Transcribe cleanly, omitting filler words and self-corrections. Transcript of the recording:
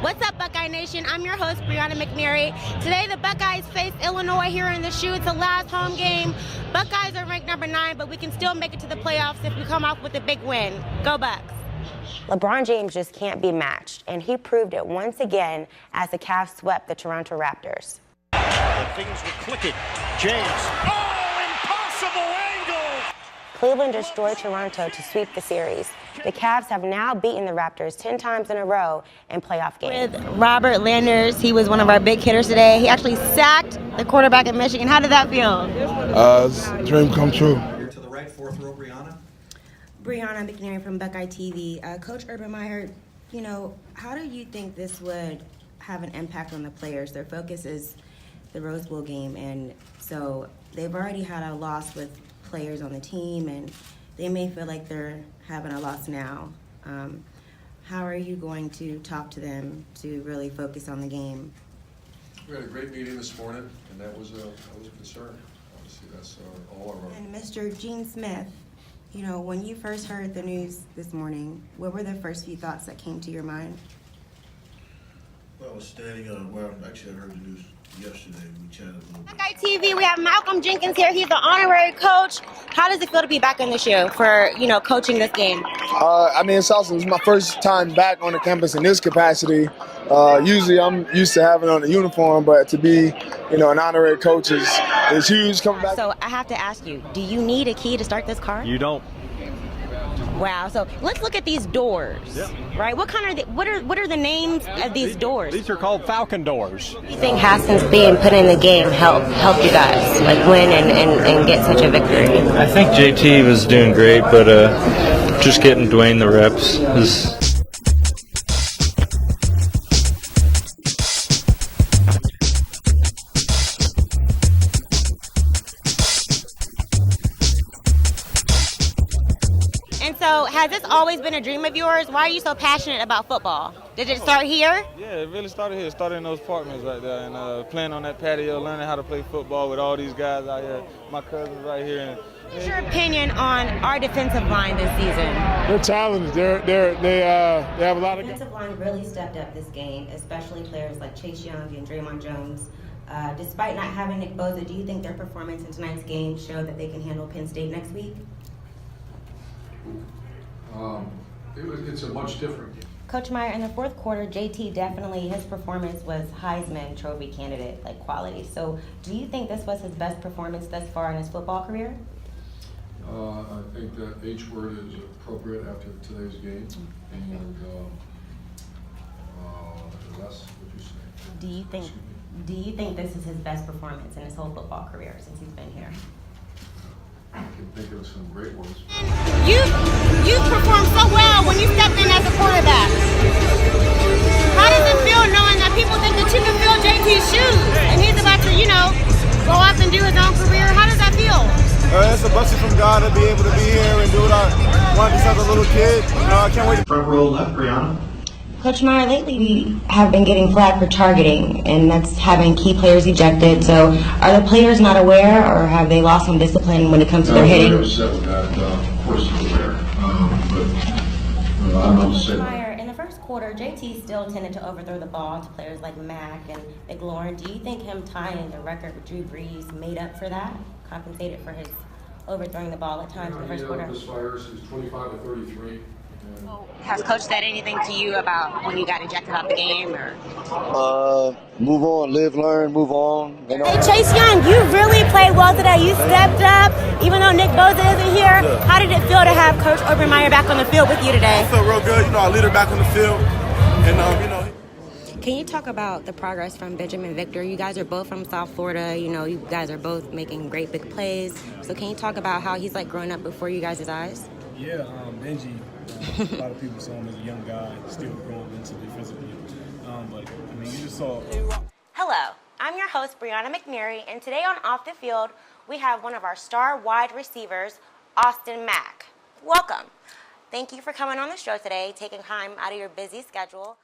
What's up, Buckeye Nation? I'm your host, Brianna McNary. Today, the Buckeyes face Illinois here in the shoe. It's the last home game. Buckeyes are ranked number 9, but we can still make it to the playoffs if we come off with a big win. Go Bucks. LeBron James just can't be matched, and he proved it once again as the Cavs swept the Toronto Raptors. Things were clicking. James. Oh, impossible angle! Cleveland destroyed Toronto to sweep the series. The Cavs have now beaten the Raptors 10 times in a row in playoff games. With Robert Landers, he was one of our big hitters today. He actually sacked the quarterback of Michigan. How did that feel? It's a dream come true. Here to the right, fourth row, Brianna. Brianna McNary from Buckeye TV. Coach Urban Meyer, how do you think this would have an impact on the players? Their focus is the Rose Bowl game, and so they've already had a loss with players on the team, and they may feel like they're having a loss now. How are you going to talk to them to really focus on the game? We had a great meeting this morning, and that was a concern. Obviously, that's all our. And Mr. Gene Smith, when you first heard the news this morning, what were the first few thoughts that came to your mind? Well, I was standing actually I heard the news yesterday. We chatted a little bit. Buckeye TV, we have Malcolm Jenkins here. He's the honorary coach. How does it feel to be back in the shoe for, coaching this game? It's awesome. It's my first time back on the campus in this capacity. Usually I'm used to having on a uniform, but to be, an honorary coach is huge coming back. So I have to ask you, do you need a key to start this car? You don't. Wow. So let's look at these doors. Yep. Right. What are the names of these doors? These are called Falcon doors. Do you think Haskins being put in the game helped you guys win and get such a victory? I think JT was doing great, but just getting Dwayne the reps is. And so, has this always been a dream of yours? Why are you so passionate about football? Did it start here? Yeah, it really started here. It started in those apartments right there, and playing on that patio, learning how to play football with all these guys out here. My cousins right here. What's your opinion on our defensive line this season? They're talented. They have a lot of. The defensive line really stepped up this game, especially players like Chase Young and Draymond Jones. Despite not having Nick Bosa, do you think their performance in tonight's game showed that they can handle Penn State next week? It's a much different game. Coach Meyer, in the fourth quarter, JT his performance was Heisman Trophy candidate, quality. So do you think this was his best performance thus far in his football career? I think that H word is appropriate after today's game. And that's what you say. Do you think this is his best performance in his whole football career since he's been here? I can think of some great ones. You performed so well when you stepped in as a quarterback. How does it feel knowing that people think that you can fill JT's shoes and he's about to, go up and do his own career? How does that feel? It's a blessing from God to be able to be here and do what I wanted since a little kid. I can't wait. Front row left, Brianna. Coach Meyer, lately we have been getting flagged for targeting, and that's having key players ejected. So are the players not aware, or have they lost some discipline when it comes to their hitting? I'm upset with that. Of course, he's aware. But I don't know what to say. Meyer, in the first quarter, JT still tended to overthrow the ball to players like Mack and McLaurin. Do you think him tying the record with Drew Brees made up for that, compensated for his overthrowing the ball at times in the first quarter? This virus is 25 to 33. Has Coach said anything to you about when you got ejected out the game? Or? Move on, live, learn, move on. Hey, Chase Young, you really played well today. You stepped up, even though Nick Bosa isn't here. Yeah. How did it feel to have Coach Urban Meyer back on the field with you today? I felt real good. I lead her back on the field, and Can you talk about the progress from Benjamin Victor? You guys are both from South Florida. You guys are both making great big plays. So can you talk about how he's growing up before you guys' eyes? Yeah, Benji, a lot of people saw him as a young guy, still growing mentally, physically. You just saw. Hello, I'm your host, Brianna McNary, and today on Off the Field, we have one of our star wide receivers, Austin Mack. Welcome. Thank you for coming on the show today, taking time out of your busy schedule.